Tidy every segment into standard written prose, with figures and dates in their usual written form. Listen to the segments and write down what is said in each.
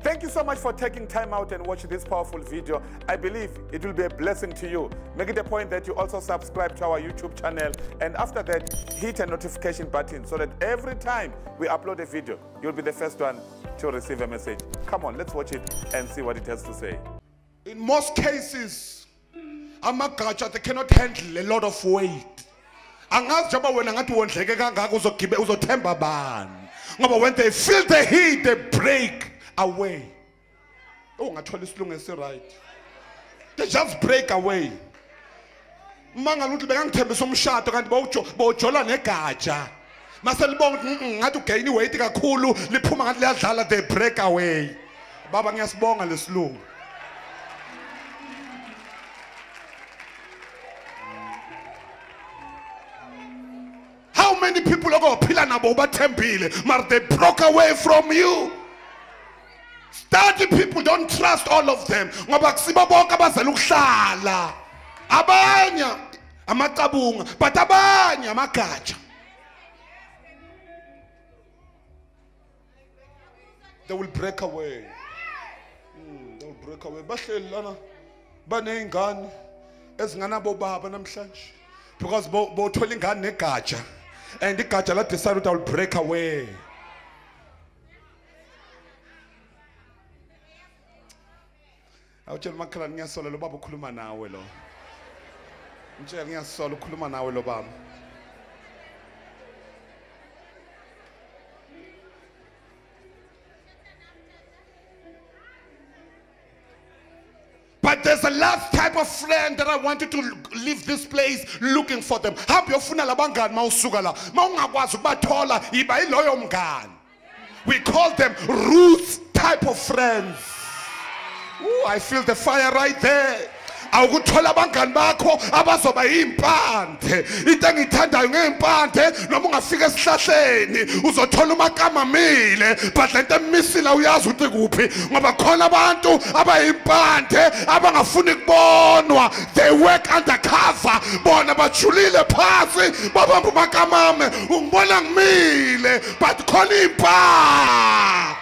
Thank you so much for taking time out and watching this powerful video. I believe it will be a blessing to you. Make it a point that you also subscribe to our YouTube channel, and after that, hit a notification button so that every time we upload a video, you'll be the first one to receive a message. Come on, let's watch it and see what it has to say. In most cases, amagatsha, they cannot handle a lot of weight. Angazi jaba wena ngathi wondleke kangaka uzothemba bani. Ngoba when they feel the heat, they break away. Oh, ngathola isilungu esi-right. They just break away. Mangala ukuthi bekangithembisa umshado kanti bawujola negatsha. Mase libonga ngathi ugain weight kakhulu liphuma ngathi liyadlala, they break away. Baba ngiyasibonga lesilungu. How many people are going to pila nabo ubathembile, but they broke away from you? Study people, don't trust all of them. Ngoba kusiba bonke abazela ukuhlala. Abanye amaqabunga, but abanye amagatsha. They will break away. They will break away. Bahleli lana baneyingane ezinganabo baba namhlanje. Because bothola ingane negatsha. And the gatsha decided I will break away. Awutshela makhala ngiyasola lo baba ukhuluma nawe lo. Ngitshela ngiyasola ukhuluma nawe lo baba. But there's a last type of friend that I want you to leave this place looking for them. We call them roots type of friends. Ooh, I feel the fire right there. Awukuthola abangani bakho abazoba impande. Into engithandayo ngempande noma ungafika esihlahleni uzothola umakama mile, but lento emisile uyazi ukuthi kuphi ngoba khona abantu abayimpande abangafuni kubonwa. They work undercover, bona bajulile phansi babamba umakama ame ungibona ngimile, but khona impande.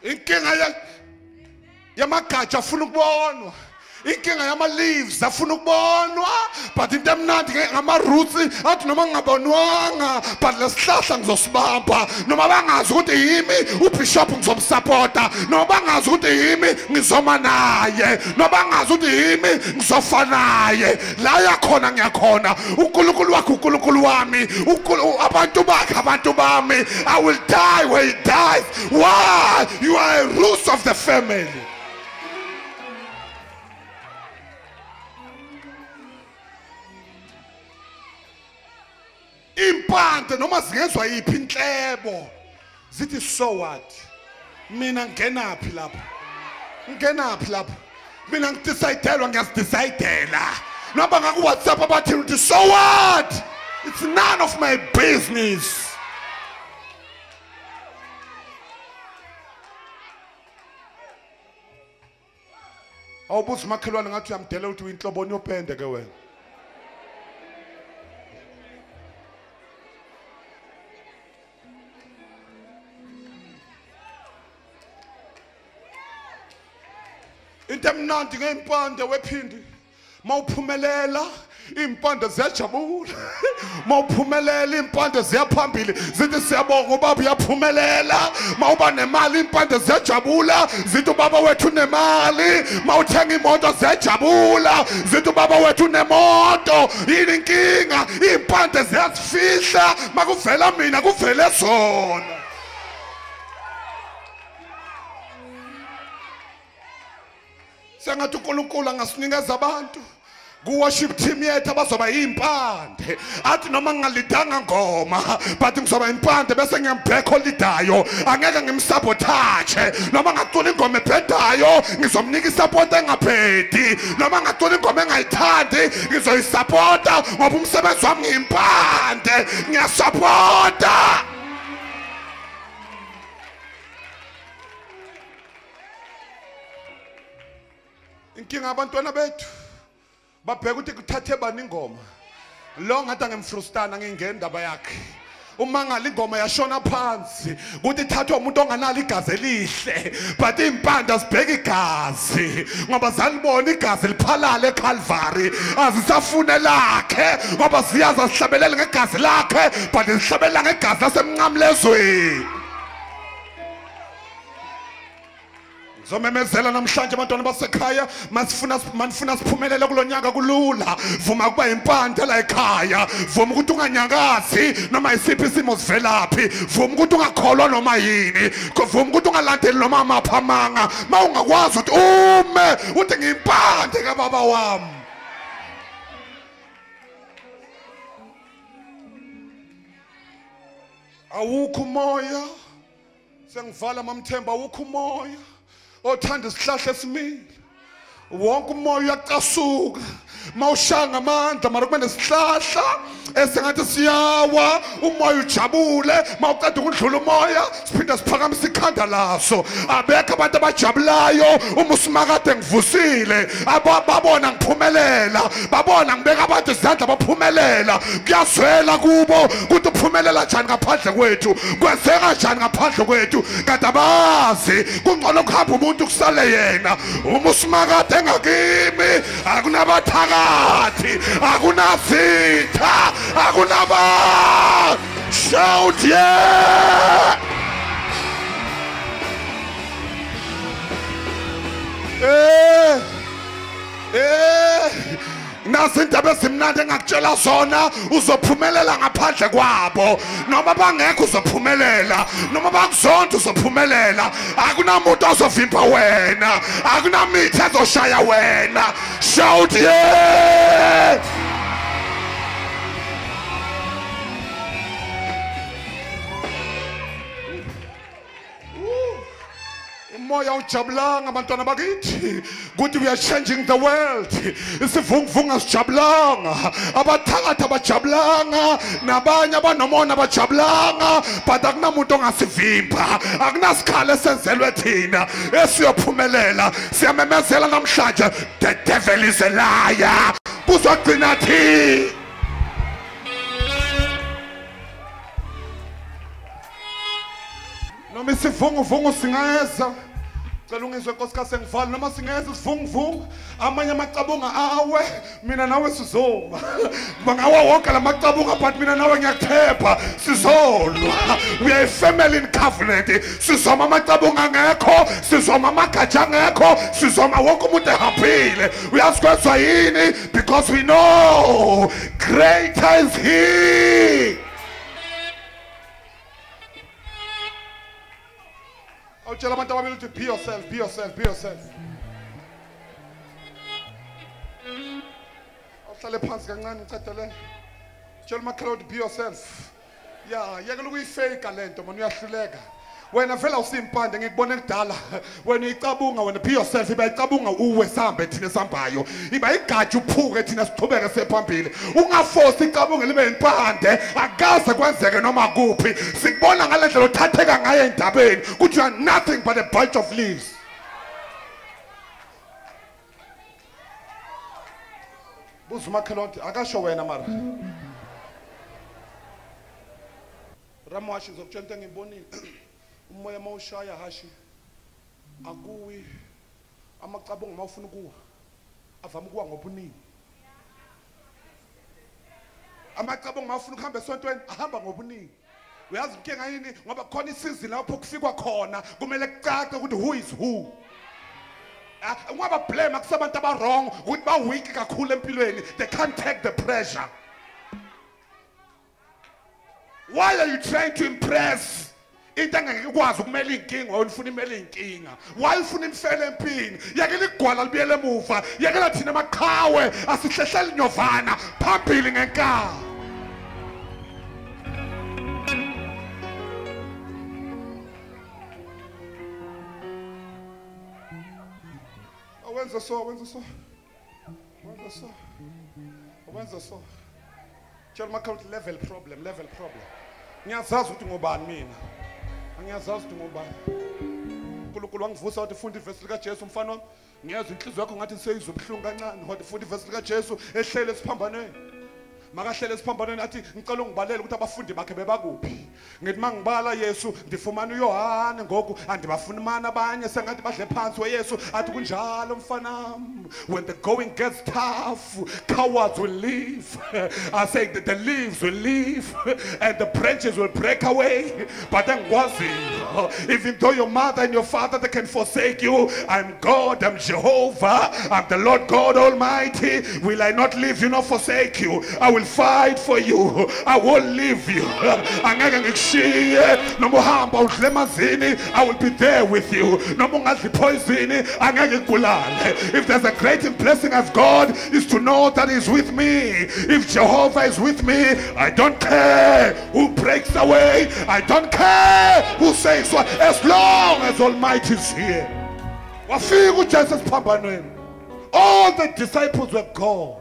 Inkinga yamagatsha afuna ukubonwa. Inkinga yama-leaves afuna ukubonwa. But into emnandi ngama-roots athi noma ngingabonwanga, but lesihlahla ngizosibamba. Noma bangazi ukuthi yimi ubishop ngizomsupporta. Noma bangazi ukuthi yimi ngizoma naye. Noma bangazi ukuthi yimi ngizofa naye. La yakhona ngiyakhona. uNkulunkulu wakhe uNkulunkulu wami. Abantu bakhe abantu bami. I will die where he dies. Why? You are a root of the family. Impande noma zingezwa yiphi inhlebo zithi so what, mina ngenaphi lapha, ngenaphi lapha, mina ngidecidelwa ngiyazidecidela. Noma ngaku WhatsApp abathi uthi so what, it's none of my business. Awubuthi makhelwane ngathi uyamdela ukuthi uyinhloboni yopende ke wena. Into emnandi ngempande wephindi mawuphumelela impande ziyajabula. Mawuphumelela impande ziyaphambili zithi siyabonga ubaba uyaphumelela. Mawuba nemali impande ziyajabula zithi ubaba wethu unemali. Mawuthenga imoto ziyajabula zithi ubaba wethu unemoto. Yini inkinga? Impande ziyazifihla makuvela mina kuvele zona. Sengathi uNkulunkulu angasinikeza abantu ku-worship team yethu abazoba yimpande. Athi noma ngingalidanga ngoma but ngizoba impande bese ngiyambhekho lidayo, angeke ngimsabotage. Noma ngacula ingoma ebhedayo ngizomnika isapota engaphedi. Noma ngacula ingoma engayithandi ngizoyisapota ngoba umsebenzi wami ngiyimpande, ngiyasapota. Inkinga abantwana bethu babheka ukuthi kuthathe bani ingoma. lo ngathi ngemfrustana ngingena indaba yakhe uma ngale ingoma yashona phansi kuthi ithathwa umuntu onganalo igazi elihle but impanda sibheka igazi ngoba zalibona igazi liphalala eCalvary azisafune lakhe ngoba siyaza sihlabelele ngegazi lakhe but sihlabela ngegazi lasemncamlezweni. Zomemezela namhlanje abantwana basekhaya manifuna siphumelele kulonyaka kulula vuma kuba impande la ekhaya vuma ukuthi unganyakazi noma isiphi isimo sivelaphi vuma ukuthi ungakholwa noma yini vuma ukuthi ungalandeli noma amapha amanga mawungakwazi ukuthi ume uthi ngimpande kababa wami. Awukho umoya sengivala mamthemba awukho umoya othanda isihlahla esimile wonke umoya uyacasuka mawushanga amandla mara kube nesihlahla esengathi siyawa umoya ujabule mawuqeda ukudlula umoya siphinda siphakamise ikhanda laso abekho abantu abajabulayo uma usimakade ngivusile babona ngiphumelela babona ngibeka abantu izandla baphumelela kuyazwela kubo ukuthi uphumelela njani ngaphandle kwethu kwenzeka njani ngaphandle kwethu kanti abazi kungcono kuhamba umuntu kusale yena uma usimakade engakimi akunabathakathi akunazitha akunaba shout yeah nasi indaba ezimnandi engakutshela zona uzophumelela ngaphandle kwabo noma bangekho uzophumelela noma bakuzonda uzophumelela akunamuntu ozovimba wena akunamithi ezoshaya wena shout yeah umoya ujabulanga abantwana bakithi ukuthi we are changing the world isivunguvunga sijabulanga abathakathi abajabulanga nabanye abanomona abajabulanga but akunamuntu ongasivimba akunasikhala esenzelwe thina esiyophumelela siyamemezela namhlanje the devil is a liar kuzogcina thi noma isivunguvungu singeza cela ungizwe nkosikazi sengivala noma singeza isivunguvungu amanye amacabunga awe mina nawe sizoma bangawa wonke la macabunga but mina nawe ngiyakuthepha sizolwa we are a family in covenant sizoma amacabunga angekho sizoma amagatsha angekho sizoma wonke umuntu ehambile uyazikwezwa yini because we know greater is he. Awutshela abantu ababili ukuthi be yourself, be yourself, be yourself. Awuhlale phansi kancane ngicedele. Tshela umakhala ukuthi be yourself. Yeah, yekela ukuyifake lento manje uyahluleka. Wena vela usimpande ngikubona kudala. Wena uyicabunga wena be yourself iba icabunga uwe sambe thina sambayo. Iba igatsha uphuke thina siqhubeke sephambili. Ungaforce icabunga libe impande akaze kwenzeke noma kuphi. Sikubona ngalendlela othatheka ngaye endabeni ukuthi you are nothing but a bunch of leaves. Buza umakhelonti akasho wena mara. Ramwashi ngizokutshela into engiyibonile. Umoya mawushaya hashi akuwi amacabunga mawufuna ukuwa avama ukuwa ngobuningi amacabunga mawufuna ukuhamba esontweni ahamba ngobuningi uyazi inkinga yini ngoba khona isizini lapho kufikwa khona kumele kucace ukuthi who is who ngoba blame akusabantu abarong ukuthi ba weak kakhulu empilweni they can't take the pressure. Why are you trying to impress into engekwazi ukumela inkinga wawufuna imela inkinga why ufuna imfele empini yakela igwala libiyele emuva yakela thina amaqhawe asihlehlela inyovana phambili ngenkani wenza so wenza so wenza so wenza so tshela umakhala ukuthi level problem ngiyazazi ukuthi ngobani mina angiyazazi ukuthi ngobani uNkulunkulu wangivusa wathi funda ivesi lika Jesu mfana wami ngiyazwa inhliziyo yakho ngathi seyizwa ubuhlungu kancane wathi funda ivesi lika Jesu ehlele esiphambanweni makahlele esiphambanweni athi ngicela ungibalele ukuthi abafundi bakhe bebakuphi. Ngithi mangibala Yesu ndifumana uYohane ngoku andibafumana abanye sengathi badle phansi weYesu athi kunjalo mfanam. When the going gets tough, cowards will leave. I say that the leaves will leave and the branches will break away. But then even though your mother and your father they can forsake you, I'm God, I'm Jehovah, I'm the Lord God Almighty. Will I not leave you nor forsake you? I will fight for you. I won't leave you. I will be there with you. If there's a great blessing of God, is to know that He's with me. If Jehovah is with me, I don't care who breaks away. I don't care who says what, as long as Almighty is here. All the disciples were gone.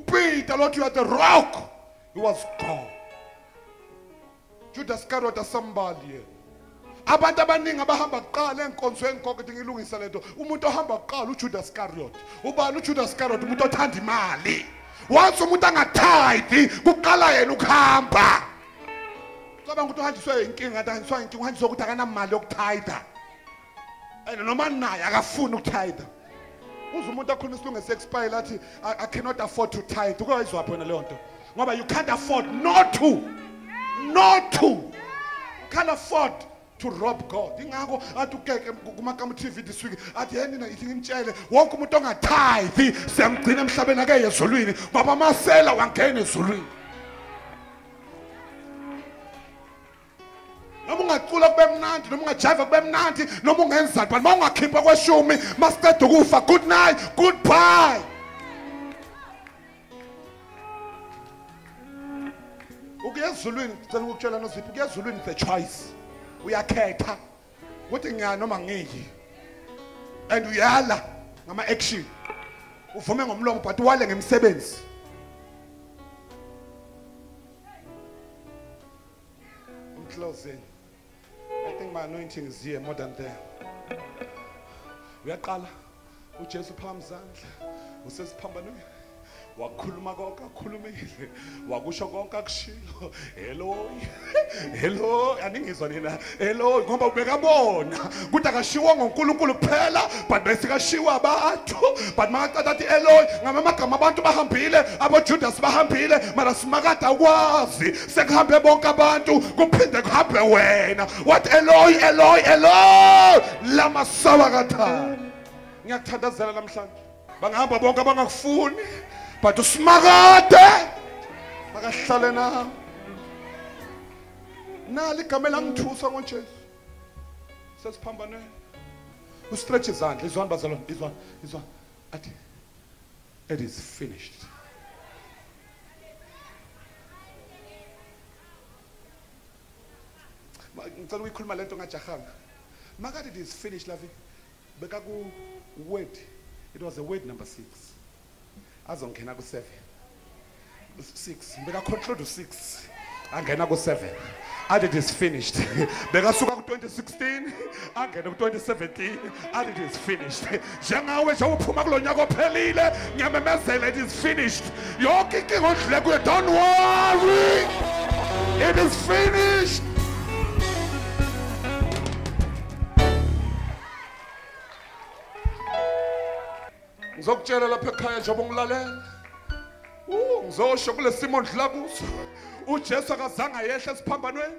Peter, Lord, you are the rock. He was gone. Judas Iscariot somebody. Abantu abaningi abahamba kuqala enkonzweni konke ngilungisa lento. Umuntu ohamba kuqala uJudas Iscariot. Ubani uJudas Iscariot? Umuntu othanda imali. Once umuntu angathayithi kuqala yena ukuhamba. Cabanga ukuthi uhanjiswe inkinga, uhanjiswa inkinga, uhanjiswa ukuthi akanamali yokuthayitha. Noma naye akafuni ukuthayitha. Uze umuntu akhona isilungu esi-expire lathi I cannot afford to tithe. Ukuyizwa phela leyo nto. Ngoba you can't afford not to. You can't afford to rob God. Ingakho athi ukeke kumakama TV this week athi yena ithi ngimtshele wonke umuntu ongatithe siyamgcina emhlabeni ake ezulwini ngoba amasela wangena ezulwini. Noma ungacula kube mnandi, noma ungajiva kube mnandi, noma ungenzani, but uma ungakhipha kweshumi masiceda ukufa, good night, goodbye. Ukuya ezulwini ngicela ukutshela noZipho, ukuya ezulwini is a choice. Uyakhetha ukuthi ngiyana noma ngiyiki. And uyala ngama action. Uvume ngomlomo but wale ngemsebenzi. I'm closing. I think my anointing is here more than there. Uyaqala uJesu phambi zandla usesiphambanweni wakhuluma konke akhulumile wakusho konke akushilo hello aningizwa nina hello ngoba ubekabona ukuthi akashiwa ngoNkulunkulu kuphela but bese kashiwa abantu but makaqala athi Eloi ngamagama abantu bahambile aboJudas bahambile mara simakade akwazi sekuhambe bonke abantu kuphinde kuhambe wena what Eloi lama sabakatha. Ngiyakuthandazela namhlanje bangahamba bonke abangakufuni but usimakade makahlale nawe nali igama langithusa ngoJesu sesiphambanweni ustretch izandla izwana bazalwane izwana athi it is finished. Ngicela uyikhuluma lento ngajahanga makade it is finished lavi beka ku word, it was a word number 6 azongena ku 7 6 beka control to 6 angena ku 7 and it is finished. Beka suka ku 2016 angena ku 2017 and it is finished. Njengawe nje uphuma kulonyaka ophelile ngiyamemezela it is finished. Yonke inkinga odlule kuyo don't worry, it is finished. Ngizokutshela lapha ekhaya njengoba ngilalela ngizosho kule simo ndidla kuso uJesu akazange yehle esiphambanweni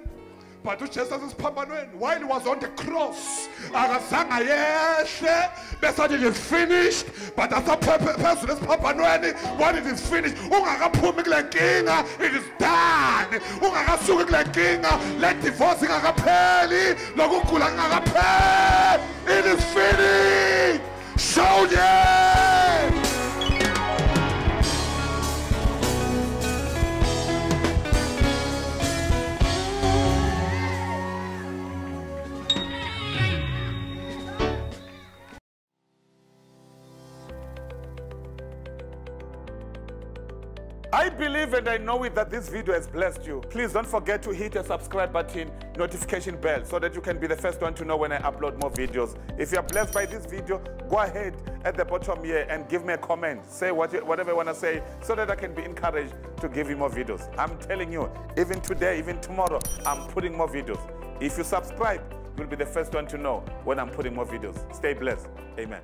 but uJesu asesiphambanweni while he was on the cross akazange yehle bese it is finished but asaphezulu esiphambanweni when it is finished ungakaphumi kule nkinga it is done. Ungakasuki kule nkinga le divorce ingakapheli lokugula kungakapheli it is finished. Shout yeah! I believe and I know it that this video has blessed you. Please don't forget to hit the subscribe button, notification bell, so that you can be the first one to know when I upload more videos. If you are blessed by this video, go ahead at the bottom here and give me a comment. Say whatever you want to say so that I can be encouraged to give you more videos. I'm telling you, even today, even tomorrow, I'm putting more videos. If you subscribe, you'll be the first one to know when I'm putting more videos. Stay blessed. Amen.